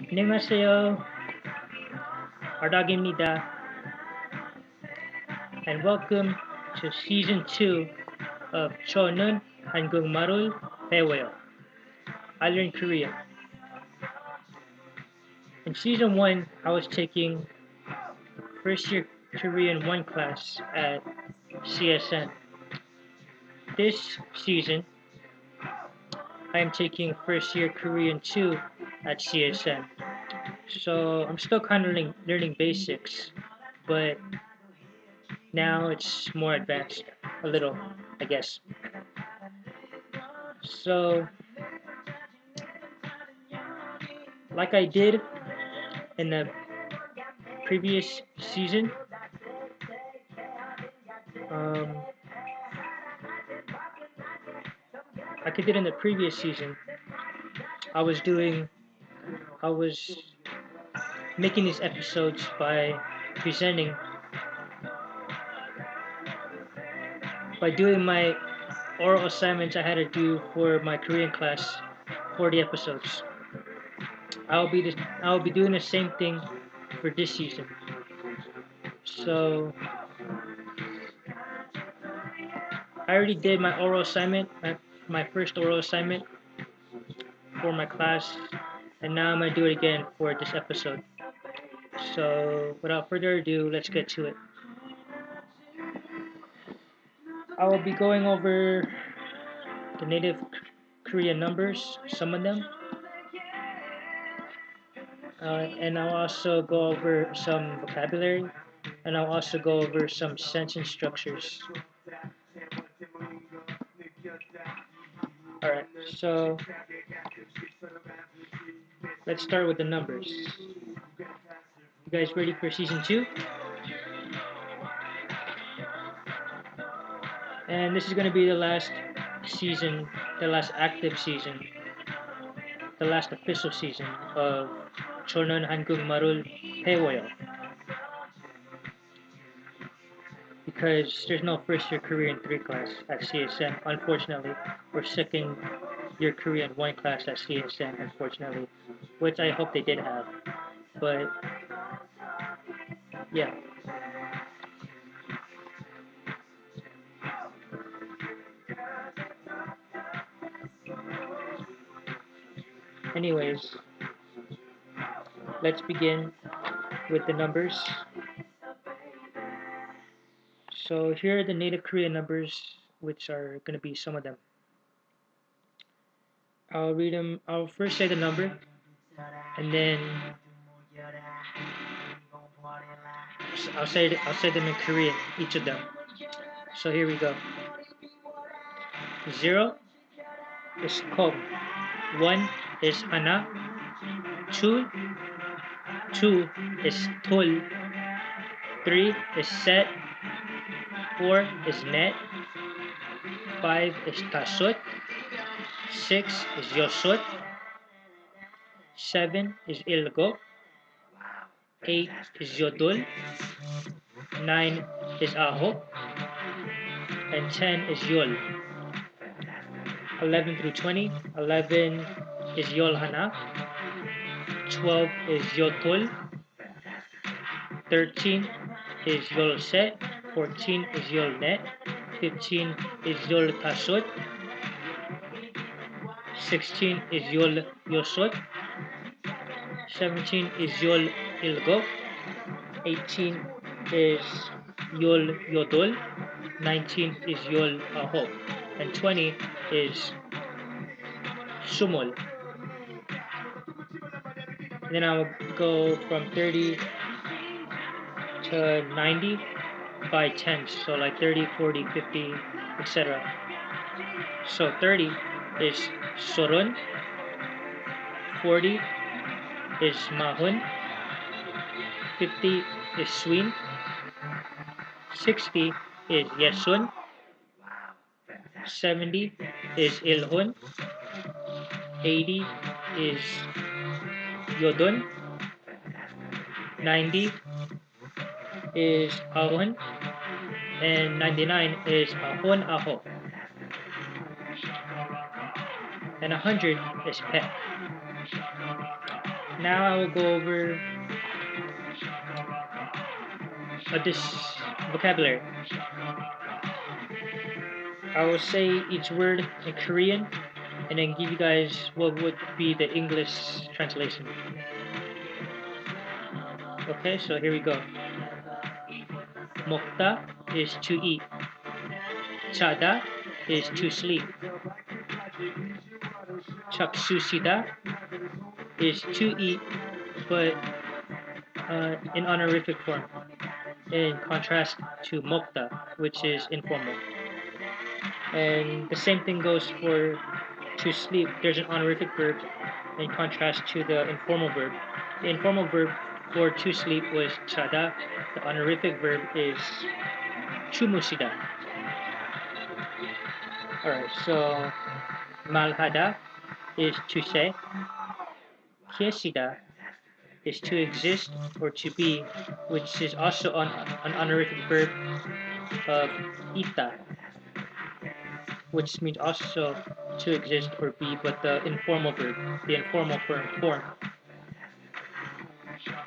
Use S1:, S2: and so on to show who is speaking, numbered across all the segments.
S1: 안녕하세요. R-Dawg입니다. And welcome to Season 2 of 저는 한국말을 배워요. I learn Korean. In Season 1, I was taking first year Korean 1 class at CSN. This season, I am taking first year Korean 2 at CSN. So I'm still kind of learning basics, but now it's more advanced, a little, I guess. So, like I did in the previous season, like I did in the previous season, I was making these episodes by doing my oral assignments I had to do for my Korean class, 40 episodes. I'll be doing the same thing for this season. So I already did my oral assignment, my first oral assignment for my class, and now I'm gonna do it again for this episode. So without further ado, let's get to it. I will be going over the native Korean numbers, some of them, and I'll also go over some vocabulary, and I'll also go over some sentence structures. Alright, so let's start with the numbers. You guys ready for Season 2? And this is going to be the last season, the last active season, the last official season of 저는 한국말을 배워요. Because there's no first year Korean 3 class at CSN, unfortunately, or second year Korean 1 class at CSN, unfortunately, which I hope they did have, but yeah. Anyways, let's begin with the numbers. So here are the native Korean numbers, which are going to be some of them. I'll read them. I'll first say the number, and then I'll say them in Korean, each of them. So here we go. 0 is kom. 1 is hana. 2 is tul. 3 is set. 4 is net. 5 is tasut. 6 is yosut. 7 is ilgo. 8 is yodul. 9 is aho. And 10 is yol. 11 through 20. 11 is yol hana. 12 is yotul. 13 is yol set. 14 is yol net. 15 is yol tasut. 16 is yol yosut. 17 is yol ilgo. 18 is yol yodol. 19 is yol aho. And 20 is sumol. And then I'll go from 30 to 90 by tens. So like 30, 40, 50, etc. So 30 is sorun. 40 is mahun. 50 is swin. 60 is yesun. 70 is ilhun. 80 is yodun. 90 is ahun. And 99 is ahun aho. And 100 is pet. Now I will go over this vocabulary. I will say each word in Korean and then give you guys what would be the English translation. Okay, so here we go. Mokta is to eat. Chada is to sleep. Chaksusida is to eat, but in honorific form, in contrast to mokta, which is informal. And the same thing goes for to sleep. There's an honorific verb in contrast to the informal verb. The informal verb for to sleep was chada. The honorific verb is chumusida. Alright, so malhada is to say. Kiesida is to exist or to be, which is also an honorific verb of ita, which means also to exist or be, but the informal verb, the informal form.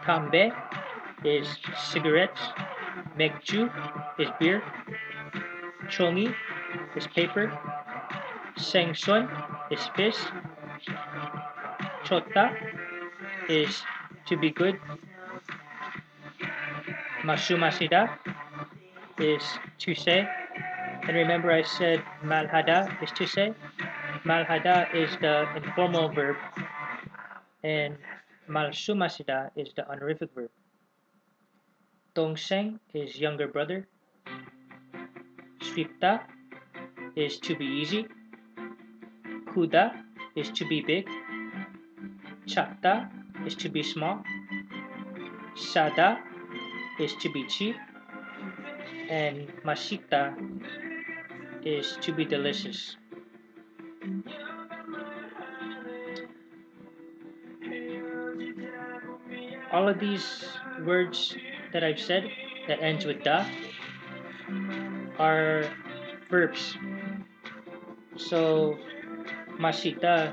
S1: Kambe is cigarettes. Megju is beer. Chongi is paper. Sengson is fish. Chota is to be good. Masumasida is to say. And remember I said malhada is to say. Malhada is the informal verb and malsumasida is the honorific verb. Tongseng is younger brother. Swipta is to be easy. Kuda is to be big. Chakta is to be small. Sada is to be cheap. And masita is to be delicious. All of these words that I've said that ends with da are verbs. So masita,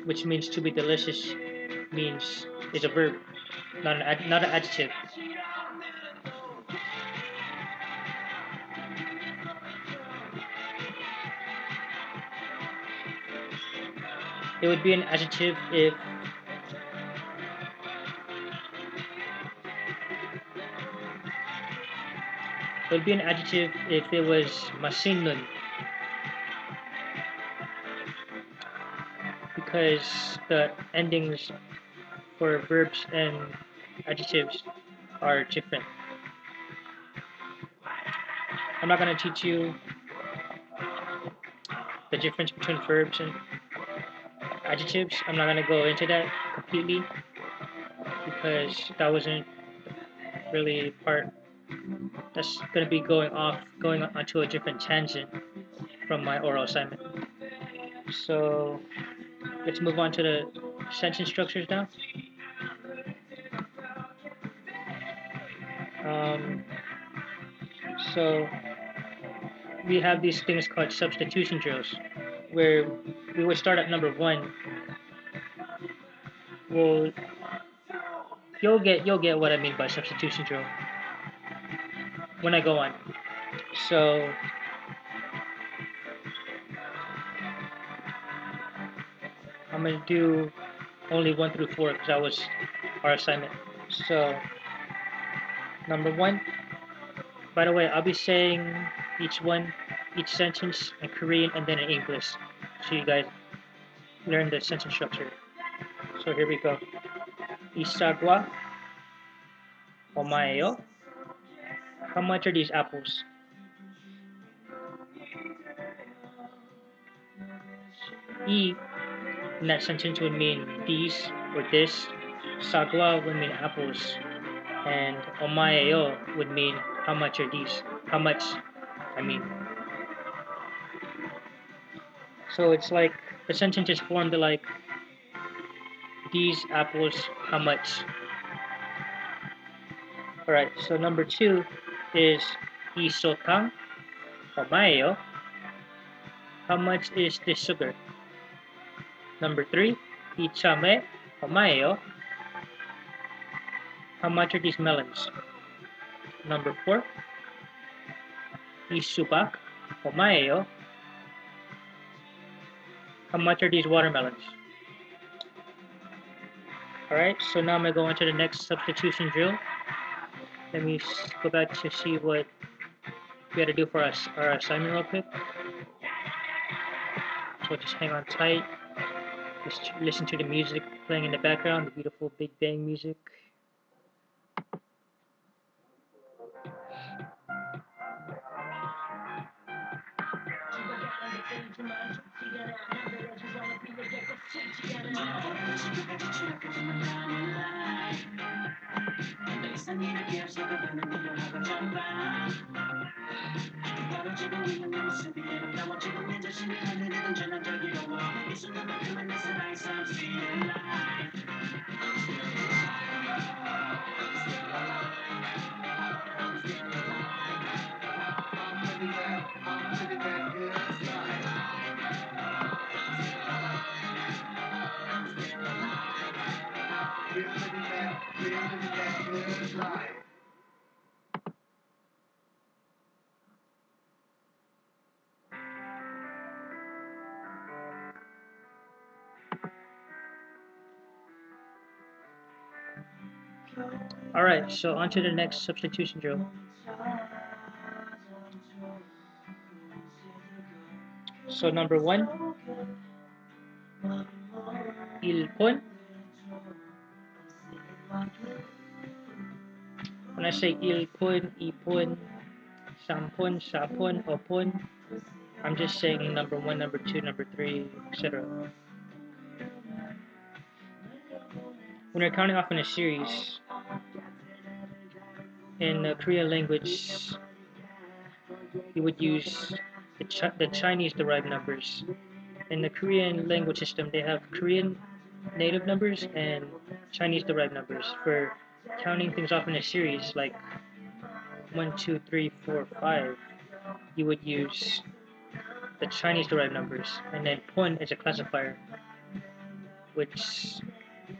S1: which means to be delicious, is a verb, not an adjective. It would be an adjective if it was masinun, because the endings for verbs and adjectives are different. I'm not going to teach you the difference between verbs and adjectives. I'm not going to go into that completely because that wasn't really part. That's going to be going onto a different tangent from my oral assignment. So let's move on to the sentence structures now. So we have these things called substitution drills, where we would start at number 1. Well, you'll get what I mean by substitution drill when I go on. So I'm gonna do only 1 through 4 because that was our assignment. So number 1. By the way, I'll be saying each sentence in Korean and then in English, so you guys learn the sentence structure. So here we go. Isagwa omaeyo. How much are these apples? I in that sentence would mean these or this. Sagwa would mean apples. And omaeyo would mean how much are these? How much, I mean. So it's like the sentence is formed like these apples, how much? Alright, so number 2 is isotang omaeyo. How much is this sugar? Number 3, 이 참외 얼마예요? How much are these melons? Number 4. 이 수박 얼마예요? How much are these watermelons? Alright, so now I'm going to go on to the next substitution drill. Let me go back to see what we had to do for us, our assignment real quick. So just hang on tight. Just listen to the music playing in the background, the beautiful Big Bang music. Alright, so on to the next substitution drill. So number 1, ilpon. When I say ilpon, ipon, sampon, sapon, opon, I'm just saying number 1, number 2, number 3, etc. When you're counting off in a series, in the Korean language, you would use the Chinese derived numbers. In the Korean language system, they have Korean native numbers and Chinese derived numbers. For counting things off in a series, like 1, 2, 3, 4, 5, you would use the Chinese derived numbers. And then pon is a classifier, which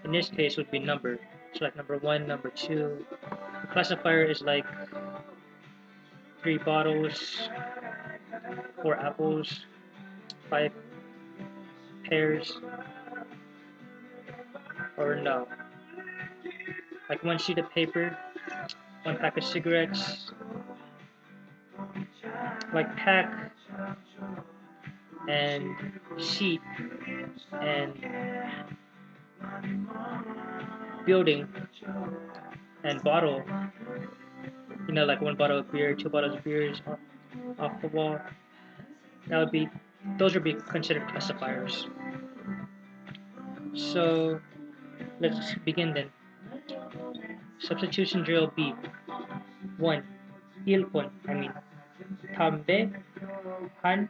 S1: in this case would be number. So like number 1, number 2. The classifier is like 3 bottles, 4 apples, 5 pears, or no. Like 1 sheet of paper, 1 pack of cigarettes, like pack and sheet and building and bottle. You know, like 1 bottle of beer, 2 bottles of beers off the wall. Those would be considered classifiers. So let's begin then. Substitution drill B. 1. 일본, 담배 한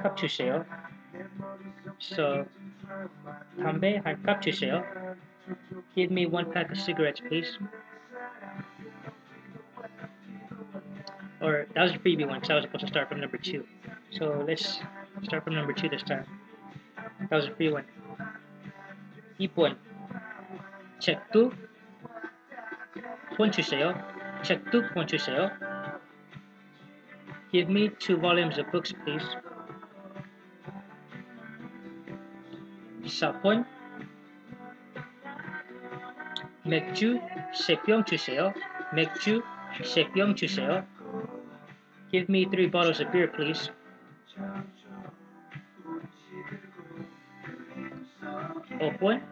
S1: 컵 주세요. So 담배 한 컵 주세요. Give me 1 pack of cigarettes, please. Or that was a freebie one, because I was supposed to start from number 2. So let's start from number 2 this time. That was a free one. 이번 책도 폰 주세요. 책도 폰 주세요. Give me 2 volumes of books, please. 사폰 맥주 3병 주세요. 맥주 3병 주세요. Give me 3 bottles of beer, please. 오픈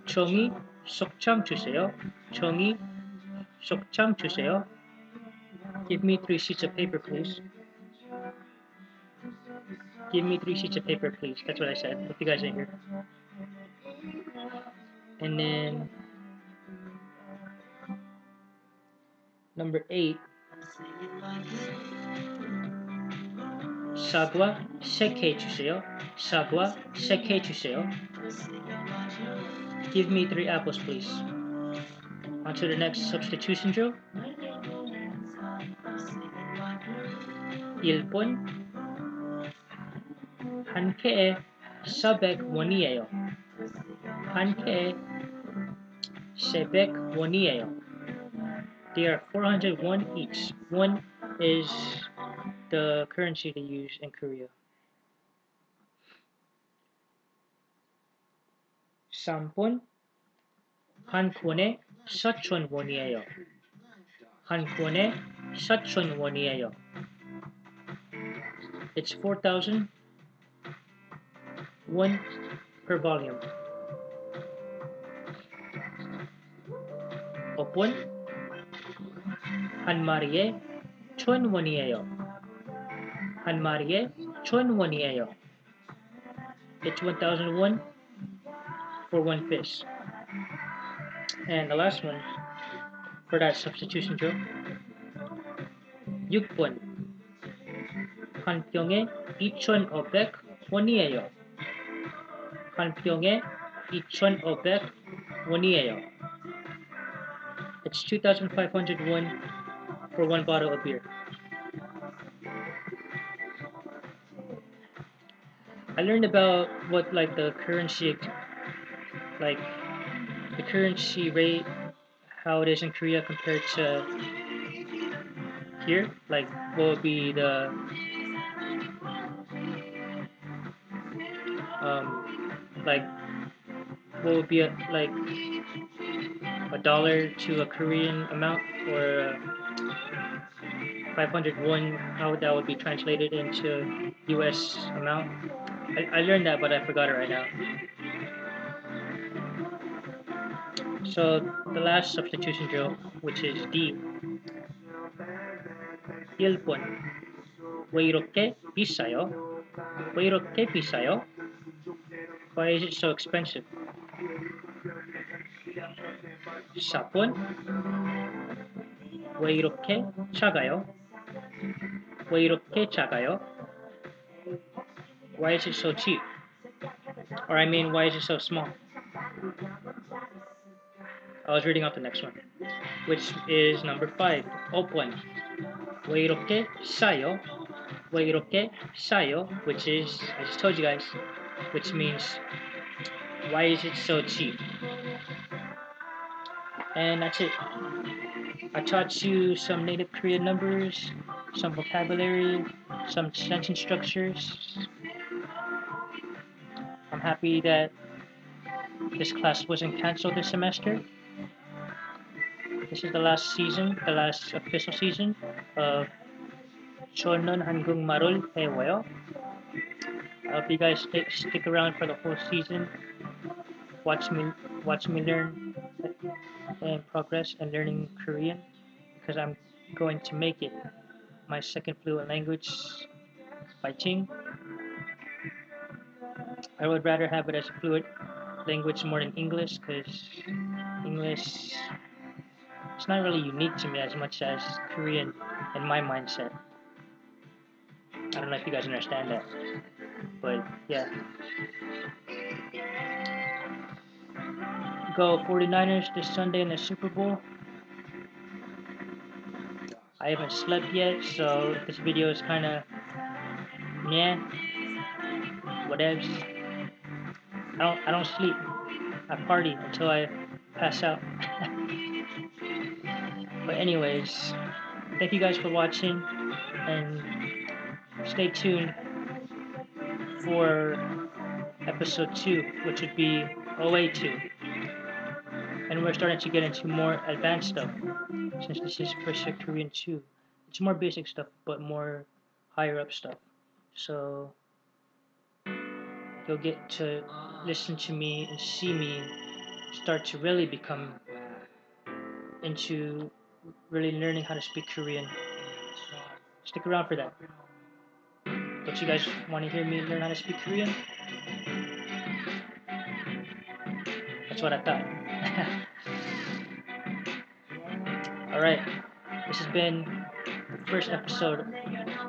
S1: 종이 속장 주세요. 종이 속장 주세요. Give me 3 sheets of paper, please. Give me 3 sheets of paper, please. That's what I said, if you guys didn't hear. And then number 8. 사과 3개 주세요. 사과 3개 주세요. Give me 3 apples, please. On to the next substitution drill. 일본 한 캔에 400원이에요. 한 캔에 400원이에요. They are 401 each. Won is the currency they use in Korea. 3번 한 콘에 4,000원이에요. 한 콘에 4,000원이에요. It's 4,000 won per volume. 5번 한 마리에 1,000원이에요. 한 마리에 1,000원이에요. It's 1,000 won for one fish. And the last one for that substitution drill. 6번 한 병에 2,500원이에요. 한 병에 2,500원이에요. It's 2,500 won for one bottle of beer. I learned about what like the currency rate, how it is in Korea compared to here. Like what would be the like what would be like a dollar to a Korean amount, or 500 won, how that would be translated into US amount. I learned that, but I forgot it right now. So the last substitution drill, which is D. 1번 왜 이렇게 비싸요? 왜 이렇게 비싸요? Why is it so expensive? 4번 왜 이렇게 작아요? 왜 이렇게 작아요? Why is it so cheap? Or I mean, why is it so small? I was reading out the next one, which is number 5. 5번 왜 이렇게 싸요? 왜 이렇게 싸요? Which is, I just told you guys, which means why is it so cheap? And that's it. I taught you some native Korean numbers, some vocabulary, some sentence structures. I'm happy that this class wasn't canceled this semester. This is the last season, the last official season of 저는 한국말을 배워요. I hope you guys stick around for the whole season. Watch me learn and progress in learning Korean, because I'm going to make it my second fluent language by Ting. I would rather have it as a fluent language more than English, because English, it's not really unique to me as much as Korean in my mindset. I don't know if you guys understand that, but yeah. Go 49ers this Sunday in the Super Bowl. I haven't slept yet, so this video is kind of whatevs. I don't sleep. I party until I pass out. But anyways, thank you guys for watching, and stay tuned for episode 2, which would be OA2. And we're starting to get into more advanced stuff, since this is First Year Korean 2. It's more basic stuff, but more higher up stuff. So you'll get to listen to me and see me start to really become into really learning how to speak Korean. Stick around for that. Don't you guys want to hear me learn how to speak Korean? That's what I thought. Alright, this has been the first episode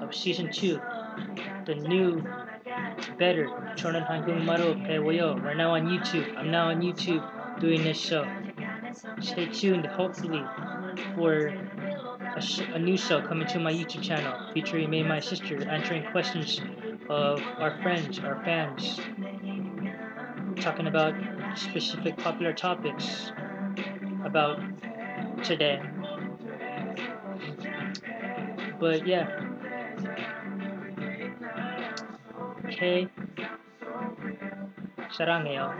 S1: of Season 2. The new, better 저는 한국말로 배워요. We're now on YouTube. I'm now on YouTube doing this show. Stay tuned, hopefully, for a new show coming to my YouTube channel featuring me and my sister answering questions of our friends, our fans, talking about specific popular topics about today. But yeah, K 사랑해요.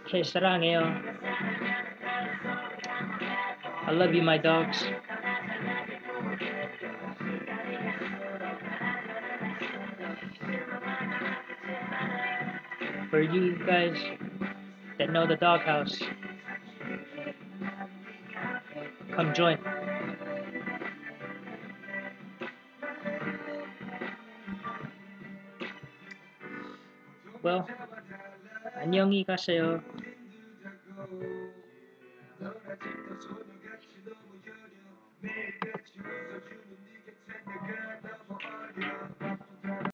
S1: K 사랑해요. I love you, my dogs. For you guys that know the doghouse, come join. Well, 안녕히 가세요.